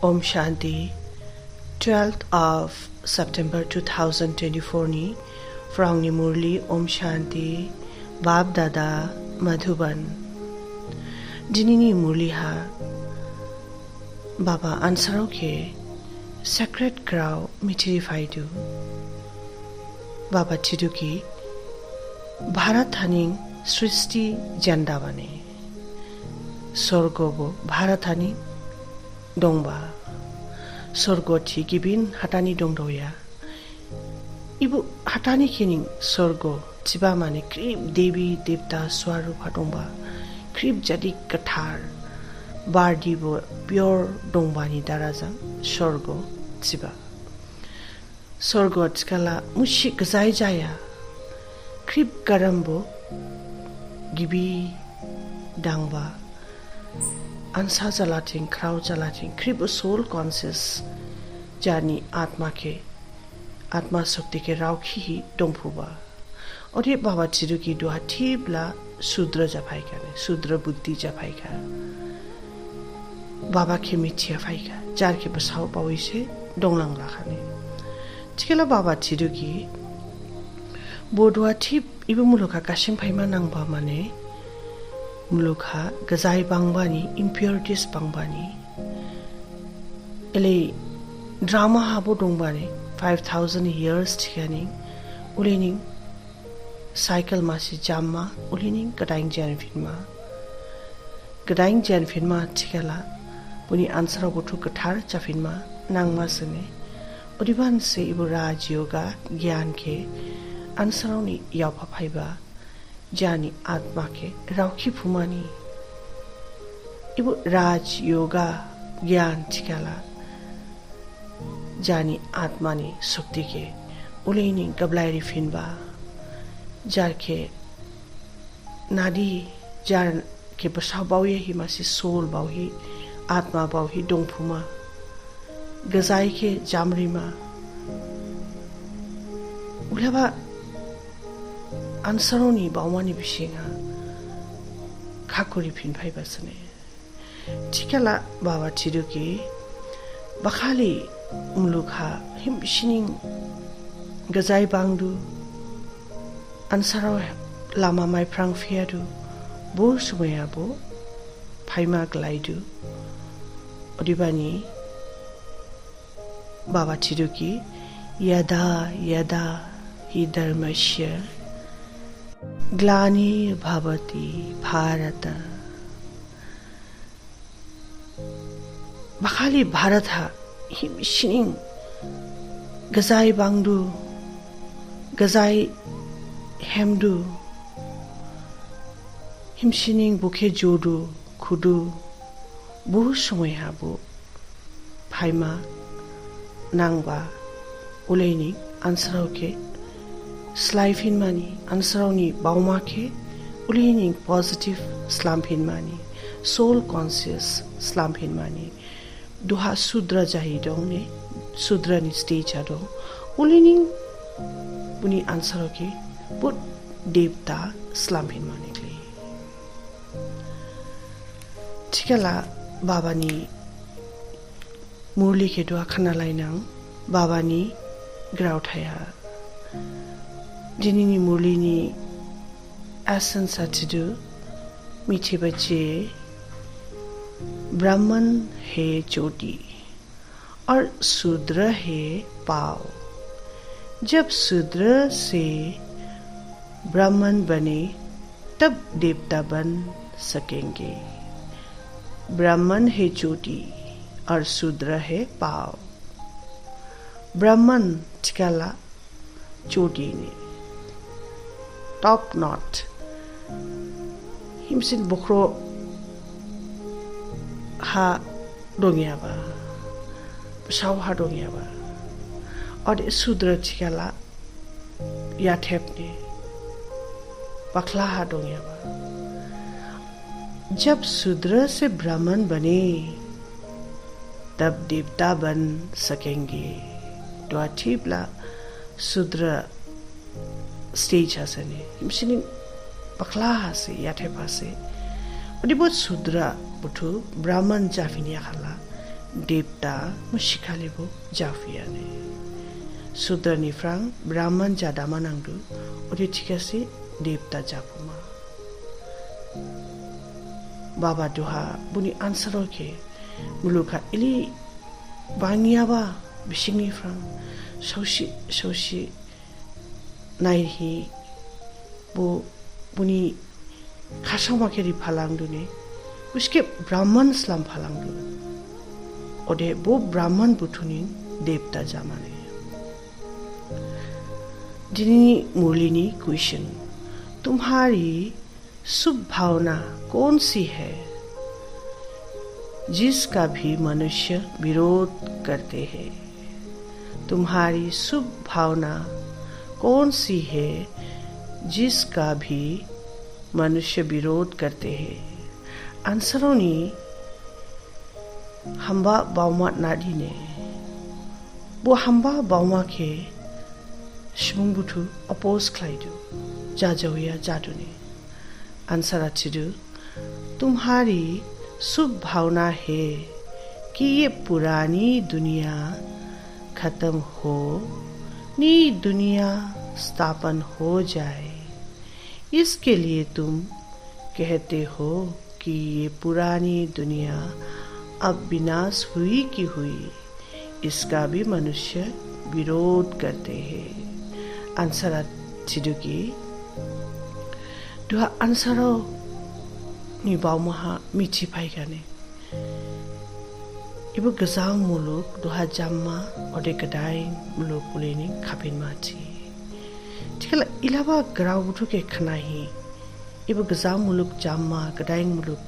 Om Shanti, 12th of September 2024 ni Frangni Murli Om Shanti Bab Dada Madhuban Dinini Murli ha Baba ansaro ke Sacred Crow Mitirify du Baba Chiduki Bharat Haning Srishti Jandavane Sorgobo Bharat Haning Dongba Sorgo thi gibin hatani dongdoya Ibu hatani kining sorgo chiba mane krip devi devta swarup hatongba krip jadi kathar bardi bo pure dongbani darazang sorgo chiba sorgo chkala mushi gzai jaya krip garambo gibi dangba Ansa jalating, kraw jalating, krip soul conscious jani atma ke atma shakti ke raukhi hi dongphuba ore baba chiru ki dua thibla sudra japai ka ne sudra buddhi japai ka baba ke michia phai ka jar ke basau pawi se donglang la khane chikela baba chiru ki bodwa thib ibu muloka kasim phaima nangba mane Mulukha gazai bangbani impurities bangbani ele drama habo dongbani 5000 years thikani ulini cycle masi jamma ulini gadaing jan finma thikala puni answer botu kathar chafinma nangma sene odiban se iburaj yoga gyan ke answer ni yapa phaiba Jani Atma ke Raukhi Phumani Ibu Raj Yoga Gyan Chikala Jani Atma ni Sukti ke Uleini Gablairi Finba Jar ke Nadi Jar ke Basau Bauhi hi masi soul Bauhi Atma Bauhi Dongphuma Gazai ke Jamrima Ulaba Ansaroni bawani bishinga khakuri phin phai basane tikala baba chiruki bakhali umlukha him shining gazai bangdu ansaro lama mai prang fiadu bur sumaya bo phaima glaidu odibani baba chiruki yada hi dharmasya Glani Bhavati Bharata Bakhali Bharatha him shining Gazai Bangdu Gazai Hemdu him shining Bukhe Jodu Kudu Bu Sumoy Habu Phaima Nangba Uleini Ansarauke Slaifin mani ansarauni bauma ke ulining positive slampin mani soul conscious slampin mani duha sudra jahi dong ne sudra ni stage ado ulining puni ansaro ke put devta slampin mani kle tikala baba ni murli ke dua khana lainang baba ni grau thaya Dinini Murlini essence atidu मीठे बच्चे ब्राह्मण है चोटी और शूद्र है पाव जब शूद्र से ब्राह्मण बने तब देवता बन सकेंगे ब्राह्मण है चोटी और शूद्र है पाव ब्राह्मण ठिकाला चोटी ने top knot himsin bokro ha dongya ba saw ha dongya ba और शूद्र ठिकाला या ठेपने पखला हा dongya ba जब शूद्र से ब्राह्मण बने तब देवता बन सकेंगे तो ठीपला शूद्र stage hasane himsini pakla hase yathe pase odi bot sudra butu brahman jafinia khala देवता मुशिखालेबो जाफियाने सुद्रनिफ्रां ब्राह्मण जादामा नांदु अदि थिकासे देवता जाफुमा बाबा दुहा बुनि आन्सारो के मुलुका इलि बांगियाबा बिसिंनिफ्रां सौसि नायहि बो बुनि खासावमाखेरि फालांदुने उसके ब्राह्मण स्लाम फालांदु ओदे बो ब्राह्मण बुथुनि देवता जामाने दिनी मुरलीनी क्वेश्चन तुम्हारी शुभ भावना कौन सी है जिसका भी मनुष्य विरोध करते हैं तुम्हारी शुभ भावना कौन सी है जिसका भी मनुष्य विरोध करते हैं आंसरों ने हम्बा बाउमा नादी ने वो हम्बा बाउमा के सुबुंबुथु अपोज खालायदु जाजौया जादुने आंसरा थिदु तुम्हारी शुभ भावना है कि ये पुरानी दुनिया खत्म हो नई दुनिया स्थापन हो जाए इसके लिए तुम कहते हो कि ये पुरानी दुनिया अब विनाश हुई की हुई इसका भी मनुष्य विरोध करते हैं आंसरा थिदुकी दुहा आंसरो नि बाउमाहा मिथिफायगाने इबो गजां मुलुग दुहा जाम्मा अदे गदाय मुलुग कुलेनि खापिन माथि थिखला इलाबा ग्राव बुथुके खनाहि इबो गजां मुलुग जाम्मा गदाय मुलुग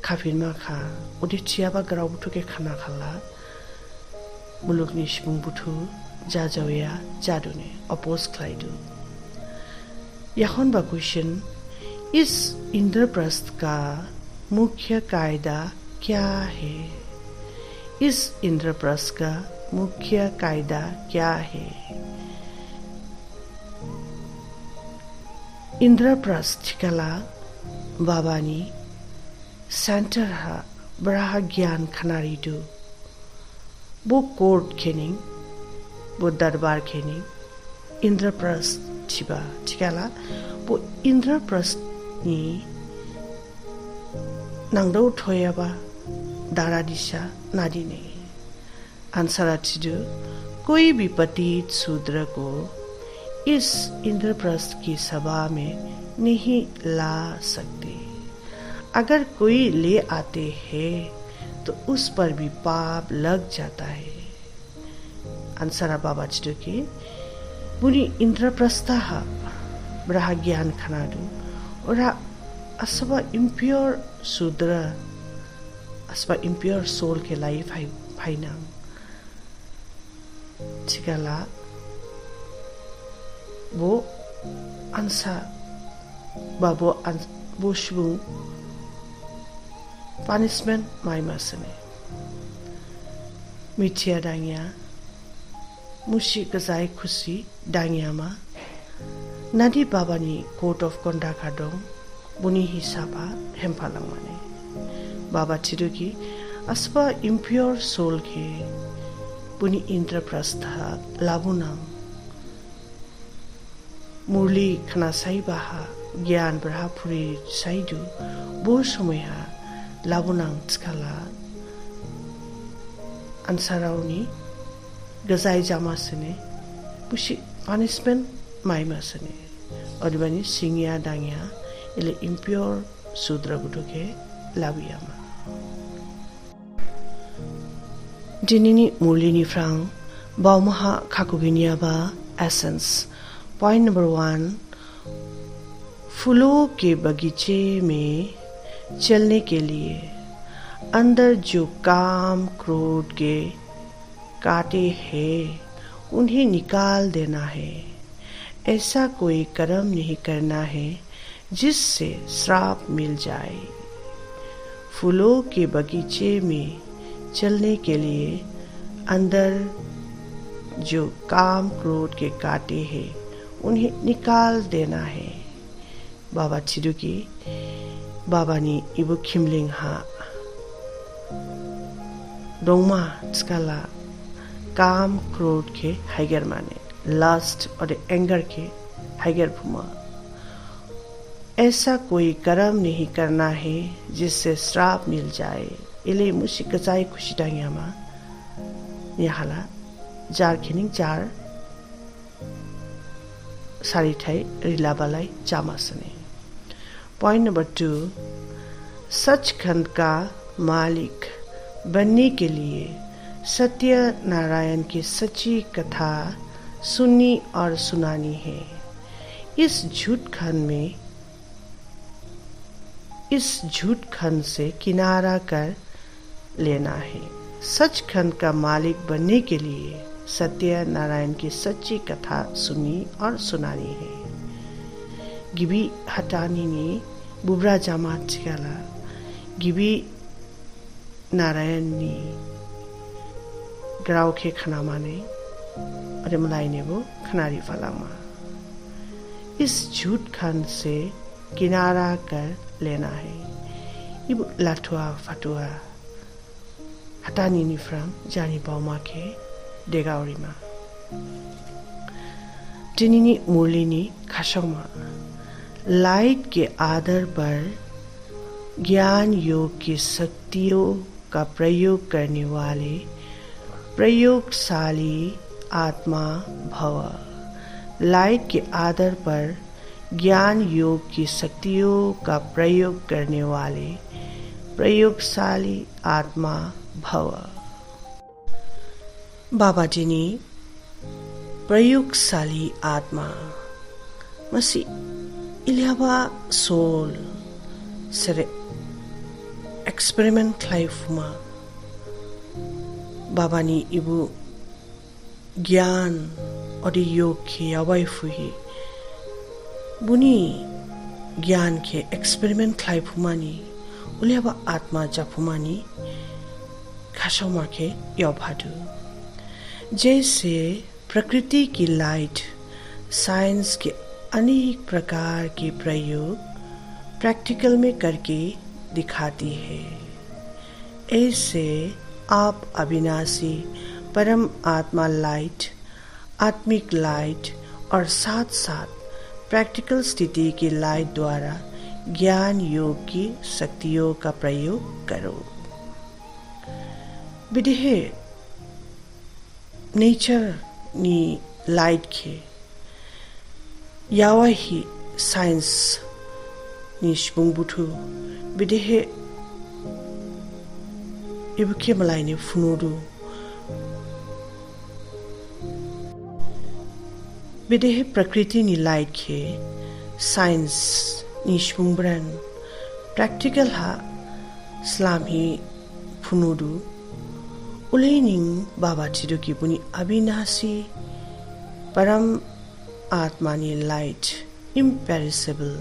खापिन माखा अदे थियाबा ग्राव बुथुके खना खाला मुलुगनि सुबुं बुथु जाजावया जादुने अपोज खालायदु याखन बा क्वेश्चन इस इंद्रप्रस्थ का मुख्य कायदा क्या है इस इंद्रप्रस्थ का मुख्य कायदा क्या है इंद्रप्रस्थ कला बाबानी सेंटर हा बराह ज्ञान खनारिदु वो कोर्ट खेनिंग वो दरबार खेनिंग इंद्रप्रस्थ थिबा थिकाला वो इंद्रप्रस्थ नि नांदौ थोयाबा दारा दिशा नादिने आंसरा थिदु कोई भी पतित शूद्र को इस इंद्रप्रस्थ की सभा में नहीं ला सकते अगर कोई ले आते हैं तो उस पर भी पाप लग जाता है आंसरा बाबा थिदु की बुनी इंद्रप्रस्था ब्रहा ज्ञान खनादु और असबा इम्प्योर शूद्र असबा इम्प्योर सोल के लाइफ फाइना चिकाला वो अंसा बाबो वो शुभु पनिशमेंट माइमासने मिथिया दांगिया मुसी गजाय खुसी दांगियामा नादी बाबानी कोर्ट ऑफ कंडक्ट दं बुनी हिसाबा हेमफालांमाने बाबा थिदुकी असबा इम्प्योर सोल के बुनी इंद्रप्रस्था लाबुनां मुरली खनासाई बाहा ज्ञान ब्रहा फुरी साइदु बो समयहा लाबुनां थिखाला आन्सारावनि गजाय जामासने पुसी पनिशमेंट माइमासने अदिबानी सिंगिया दांगिया इले इम्प्योर शूद्र बुटुके लाबियामा दिनिनि मुरलिनिफ्रां बाउमाहा खाकुगिनियाबा एसेंस पॉइंट नंबर 1 फूलों के बगीचे में चलने के लिए अंदर जो काम क्रोध के काटे हैं उन्हें निकाल देना है ऐसा कोई कर्म नहीं करना है जिससे श्राप मिल जाए फूलों के बगीचे में चलने के लिए अंदर जो काम क्रोध के काटे हैं उन्हें निकाल देना है बाबा चिदुकी बाबा नी इबु खिमलिंग हा रोंगमा स्काला काम क्रोध के हाइगर माने लास्ट और एंगर के हाइगर फुमा ऐसा कोई कर्म नहीं करना है जिससे श्राप मिल जाए इले मुसी कचाई खुशी डांगियामा यहाला जार खिनिंग जार सारी ठाई रिलाबालाई चामासने। पॉइंट नंबर 2, सचखंड का मालिक बनने के लिए सत्य नारायण की सच्ची कथा सुननी और सुनानी है। इस झूठ खंड से किनारा कर लेना है। सचखंड का मालिक बनने के लिए सत्य नारायण की सच्ची कथा सुननी और सुनानी है। गिबी हटानी ने बुबरा जामा चिकाला गिबी नारायण ने ग्राव के खाना माने और मलाई ने वो खनारी फलामा। इस झूठ खंड से किनारा कर लेना है। इब लाठुआ फटुआ हटानी निफ्राम जानी बाउमा के डेगाउरीमा टिनिनी मुरलीनी खासौमा लाइट के आधार पर ज्ञान योग की शक्तियों का प्रयोग करने वाले प्रयोगशाली आत्मा भव। लाइट के आधार पर ज्ञान योग की शक्तियों का प्रयोग करने वाले प्रयोगशाली आत्मा भव। बाबा जी ने प्रयोगशाली आत्मा मसी इलियाबा सोल सरे एक्सपेरिमेंट लाइफ मा बाबा ने इबु ज्ञान और योग के अवाई फुही बुनी ज्ञान के एक्सपेरिमेंट लाइफ मानी उलियाबा आत्मा जाफुमानी खासौमा के यौभादु। जैसे प्रकृति की लाइट साइंस के अनेक प्रकार के प्रयोग प्रैक्टिकल में करके दिखाती है, ऐसे आप अविनाशी परम आत्मा लाइट, आत्मिक लाइट और साथ साथ प्रैक्टिकल स्थिति की लाइट द्वारा ज्ञान योग की शक्तियों का प्रयोग करो। विदेहे नेचर नी लाइट के यावा ही साइंस नी शबुंगबुथु विदेहे इबुके मलाइने फुनुरु विदेहे प्रकृति नी लाइट के साइंस नी शबुंगब्रन प्रैक्टिकल हा स्लामी फुनुरु उलेनिंग बाबा चिदु की पुनी अविनाशी परम आत्मा नी लाइट इम्पेरिसेबल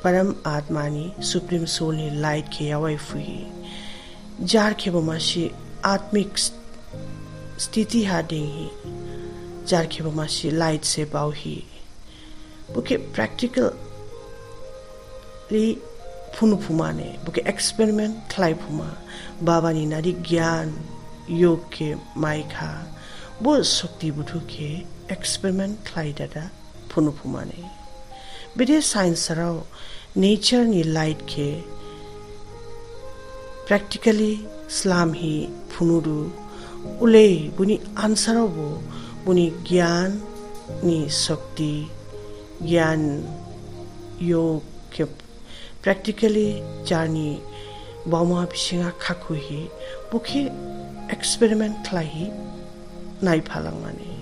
परम आत्मा नी सुप्रीम सोल नी लाइट के यावाई फुई जार के बमाशी आत्मिक स्थिति हा देंगी जार के बमाशी लाइट से बाउही बुके प्रैक्टिकल ली फुनु फुमाने बुके एक्सपेरिमेंट खलाई फुमा बाबा नी नारी ज्ञान योग के माइखा वो शक्ति बुधु के एक्सपेरिमेंट खलाई दादा फुनु फुमाने बिदे साइंस राव नेचर नी लाइट के प्रैक्टिकली स्लाम ही फुनुरु उले बुनी आंसर वो बुनी ज्ञान नी शक्ति ज्ञान योग के प्रैक्टिकली जानी बाउमा बिसिंगा खाखु ही बुखे एक्सपेरिमेंट खलाई नाई फालंग माने।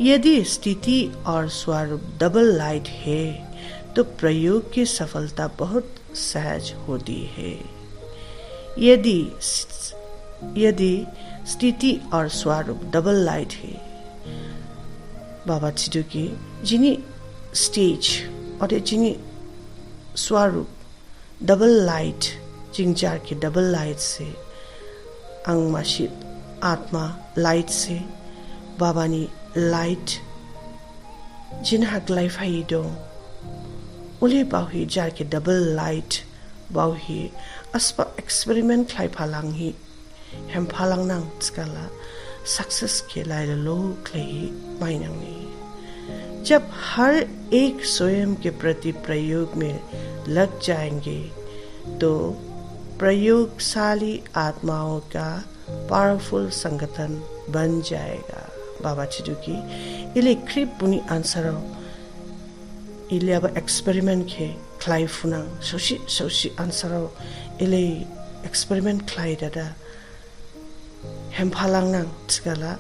यदि स्थिति और स्वरूप डबल लाइट है तो प्रयोग की सफलता बहुत सहज होती है। यदि स्थिति और स्वरूप डबल लाइट है बाबा चिदु की जिनी स्टेज और जिनी स्वरूप डबल लाइट जिंजार के डबल लाइट से अंगमाशी आत्मा लाइट से बाबा नी लाइट जिन्हाक लाइफ हाई दो उले बाहुई जार के डबल लाइट बाहुई aspa experiment klai phalang hi hem phalang nang skala success के लाए लोग ही मायने जब हर एक स्वयं के प्रति प्रयोग में लग जाएंगे तो प्रयोगशाली आत्माओं का पावरफुल संगठन बन जाएगा बाबा चिदुकी इले क्रिप पुनी आंसर इले अब एक्सपेरिमेंट के क्लाई फुना सोशी आंसर इले एक्सपेरिमेंट क्लाई दादा hem phalang nang tskala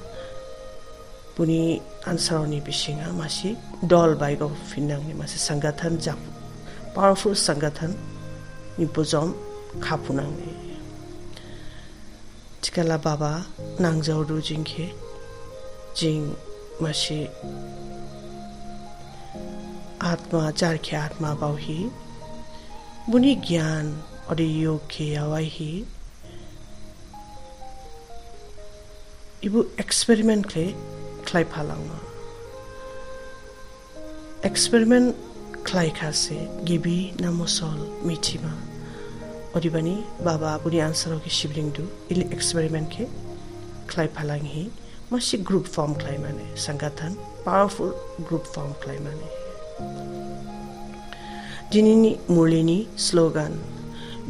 puni ansaroni bisinga masi dol bai go finang ni masi sangathan jak powerful sangathan ni bozom khapunang ni tskala baba nangjau du jingkhe jing masi atma jarkhe atma bauhi buni gyan odi yog ke awai hi ibu experiment klai phalanga experiment klai khase gibi namosol michima odibani baba buni answer ke shibling du il experiment ke klai phalang hi masi group form klai mane sangathan powerful group form klai mane dinini mulini slogan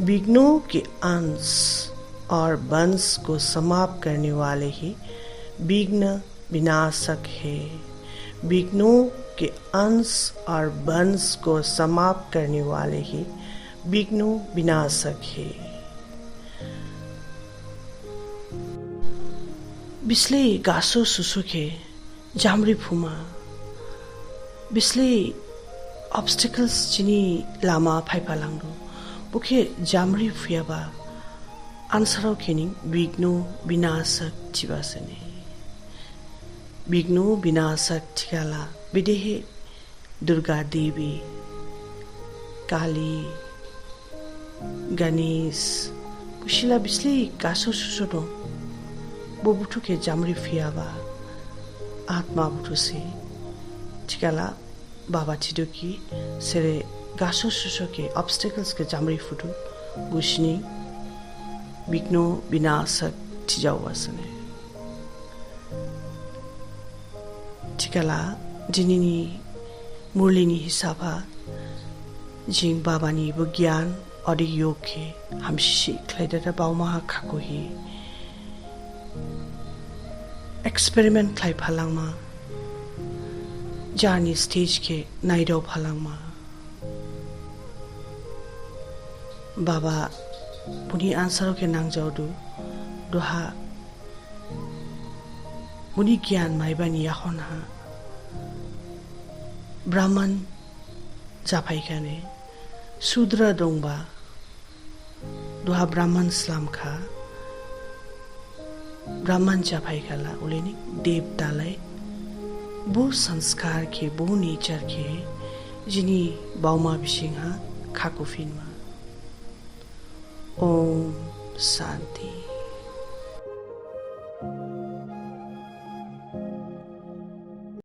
विघ्नों के अंश और वंश को समाप्त करने वाले ही विघ्न विनाशक है विघ्नों के अंश और वंश को समाप्त करने वाले ही विघ्नों विनाशक है बिस्ले गासो सुसुके जामरी फुमा बिस्ले ऑब्स्टिकल्स जिनी लामा फाइफालांगो बुखे जामरी फुयाबा आंसराव खेनिं विघ्नो विनाशक चिबासने विघ्नो विनाशक ठिकाला विदेहे दुर्गा देवी काली गणेश बुशिला बिस्ली गासो सुसुनो बोबुटु के जामरी फियाबा आत्मा बुटु से ठिकाला बाबा चिदुकी सेरे गासो सुसु के ऑब्स्टिकल्स के जामरी फुटु बुशनी विघ्नो विनाशक थिजावासने ठिकाला दिनिनी मुरलिनी हिसाबा जिं बाबानी ज्ञान अदि योग के हमसिसि क्लाइदा बाउमा खाकोहि एक्सपेरिमेंट क्लाइ फालांगमा जार्नी स्टेज के नाइडो फालांगमा बाबा पुनी आंसर के नांगजाउदु दोहा पुनी ज्ञान माइबानी याखनहा ब्राह्मण जाफाइखाने शूद्र दंबा दोहा ब्राह्मण स्लामखा ब्राह्मण जाफाइखाला उलेनी देवतालाई बो संस्कार के बो नेचर के जिनी बाउमा बिसिंहा खाकुफिनमा ओम शांति।